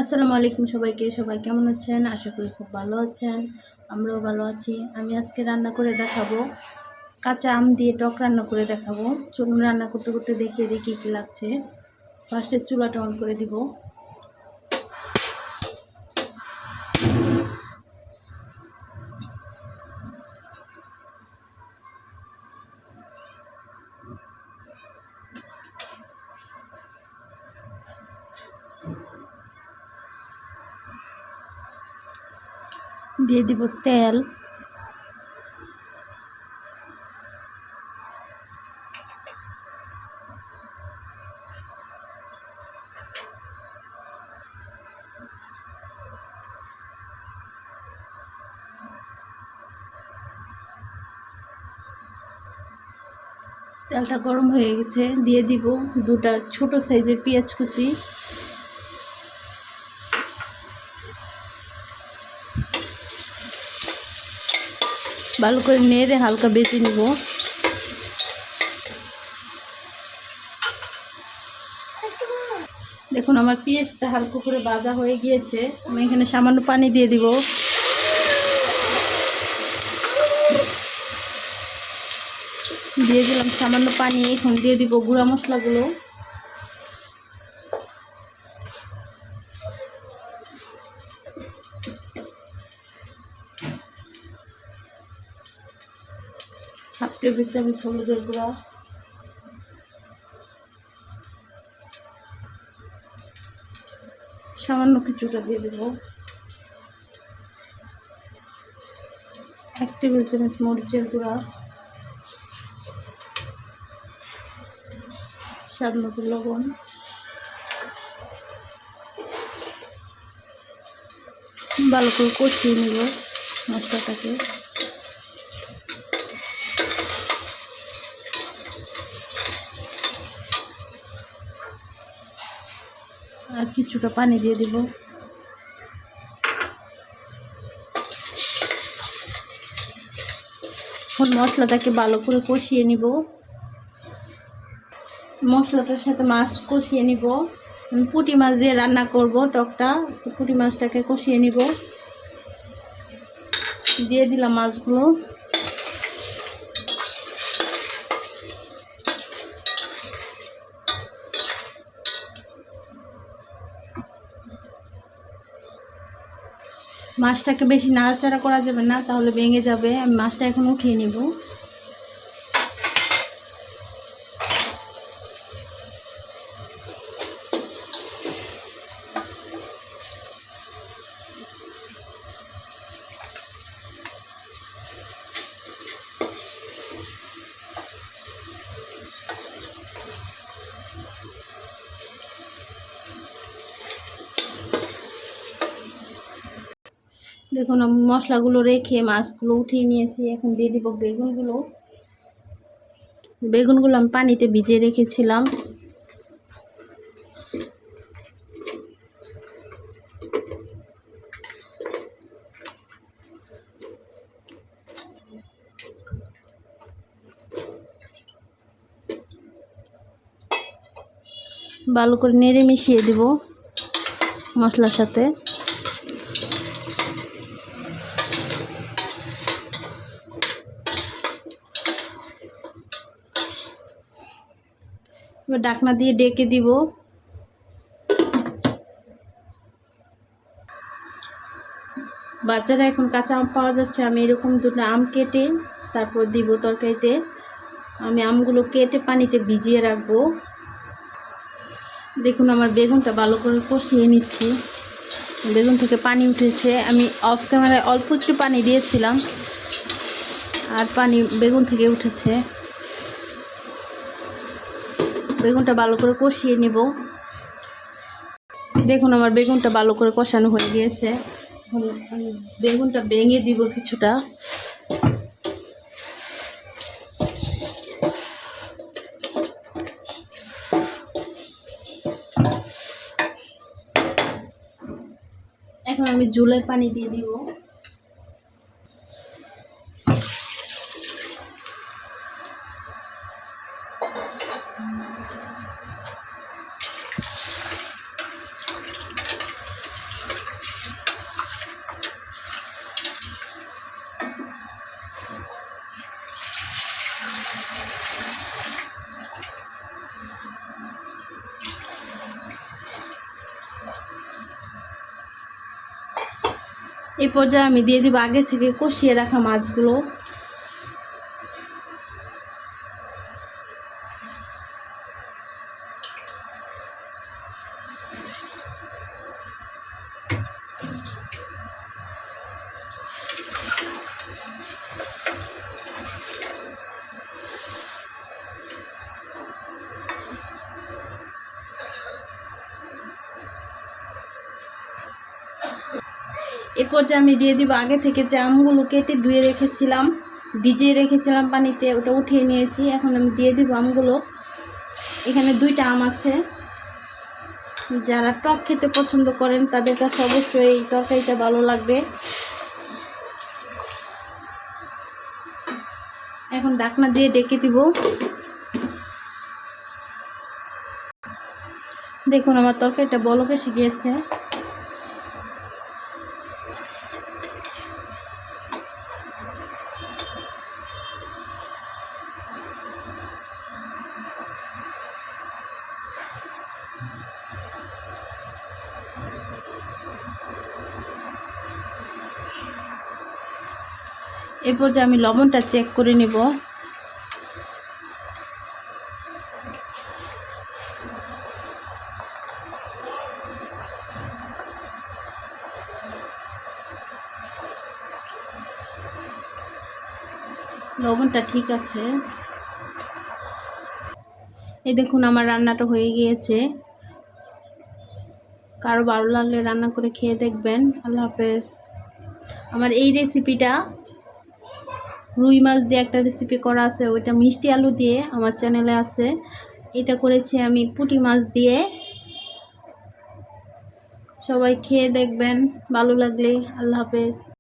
আসসালামু আলাইকুম সবাইকে। সবাই কেমন আছেন? আশা করি খুব ভালো আছেন। আমরাও ভালো আছি। আমি আজকে রান্না করে দেখাবো, কাঁচা আম দিয়ে টক রান্না করে দেখাবো। চলুন রান্না করতে করতে দেখিয়ে দিই কী কী লাগছে। ফার্স্টে চুলাটা অন করে দিব। দিয়ে দিব তেল, তেলটা গরম হয়ে গেছে। দিয়ে দিব দুটা ছোট সাইজের পেঁয়াজ কুচি, ভালো করে নেড়ে হালকা বেটে নিব। দেখুন আমার পেঁয়াজটা হালকা করে ভাজা হয়ে গিয়েছে। আমি এখানে সামান্য পানি দিয়ে দিব। দিয়ে দিলাম সামান্য পানি। এখন দিয়ে দিব গুঁড়া মশলাগুলো। হাফ টেবিল চামচ হলুদের গুঁড়া, সামান্য কিছুটা দিয়ে দেব। 1 টেবিল চামচ মরিচের গুঁড়া, স্বাদ মতো লবণ, ভালো করে কষিয়ে নেব মশলাটাকে। আর কিছুটা পানি দিয়ে দেব। এখন মশলাটাকে ভালো করে কষিয়ে নিব। মশলাটার সাথে মাছ কষিয়ে নিব। আমি পুঁটি মাছ দিয়ে রান্না করব টকটা। পুঁটি মাছটাকে কষিয়ে নিব। দিয়ে দিলাম মাছগুলো। মাছটাকে বেশি নাড়াচাড়া করা যাবে না, তাহলে ভেঙে যাবে। আমি মাছটা এখন উঠিয়ে নিব। দেখুন আমি মশলাগুলো রেখে মাছগুলো উঠিয়ে নিয়েছি। এখন দিয়ে দিব বেগুনগুলো। বেগুনগুলো আমি পানিতে ভিজিয়ে রেখেছিলাম। ভালো করে নেড়ে মিশিয়ে দিব মশলার সাথে। এবার ঢাকনা দিয়ে ডেকে দিব। বাচ্চারা এখন কাঁচা আম পাওয়া যাচ্ছে। আমি এরকম দুটো আম কেটে তারপর দিব তরকারিতে। আমি আমগুলো কেটে পানিতে ভিজিয়ে রাখবো। দেখুন আমার বেগুনটা ভালো করে কষিয়ে নিচ্ছি। বেগুন থেকে পানি উঠেছে। আমি অফ ক্যামেরায় অল্প একটু পানি দিয়েছিলাম, আর পানি বেগুন থেকে উঠেছে। বেগুনটা ভালো করে কষিয়ে নিব। দেখুন আমার বেগুনটা ভালো করে কষানো হয়ে গিয়েছে। আমি বেগুনটা ভেঙে দিব কিছুটা। এখন আমি ঝোলের পানি দিয়ে দিব। এই পর্যায়ে আমি দিয়ে দিব আগে থেকে কষিয়ে রাখা মাছগুলো। এ পর্যায়ে আমি দিয়ে দিব আগে থেকে যে আমগুলো কেটে ধুয়ে রেখেছিলাম, ভিজিয়ে রেখেছিলাম পানিতে, ওটা উঠিয়ে নিয়েছি। এখন আমি দিয়ে দিব আমগুলো। এখানে 2টা আম আছে। যারা টক খেতে পছন্দ করেন তাদের কাছে অবশ্যই এই তরকারিটা ভালো লাগবে। এখন ঢাকনা দিয়ে ঢেকে দিব। দেখুন আমার তরকারিটা বলকে এসে গিয়েছে। এরপর যে আমি লবণটা চেক করে নিব। লবণটা ঠিক আছে। এই দেখুন আমার রান্নাটা হয়ে গিয়েছে। কারো ভালো লাগলে রান্না করে খেয়ে দেখবেন। আল্লাহ হাফেজ। আমার এই রেসিপিটা রুই মাছ দিয়ে একটা রেসিপি করা আছে, ওইটা মিষ্টি আলু দিয়ে আমার চ্যানেলে আছে। এটা করেছি আমি পুঁটি মাছ দিয়ে। সবাই খেয়ে দেখবেন, ভালো লাগলে। আল্লাহ হাফেজ।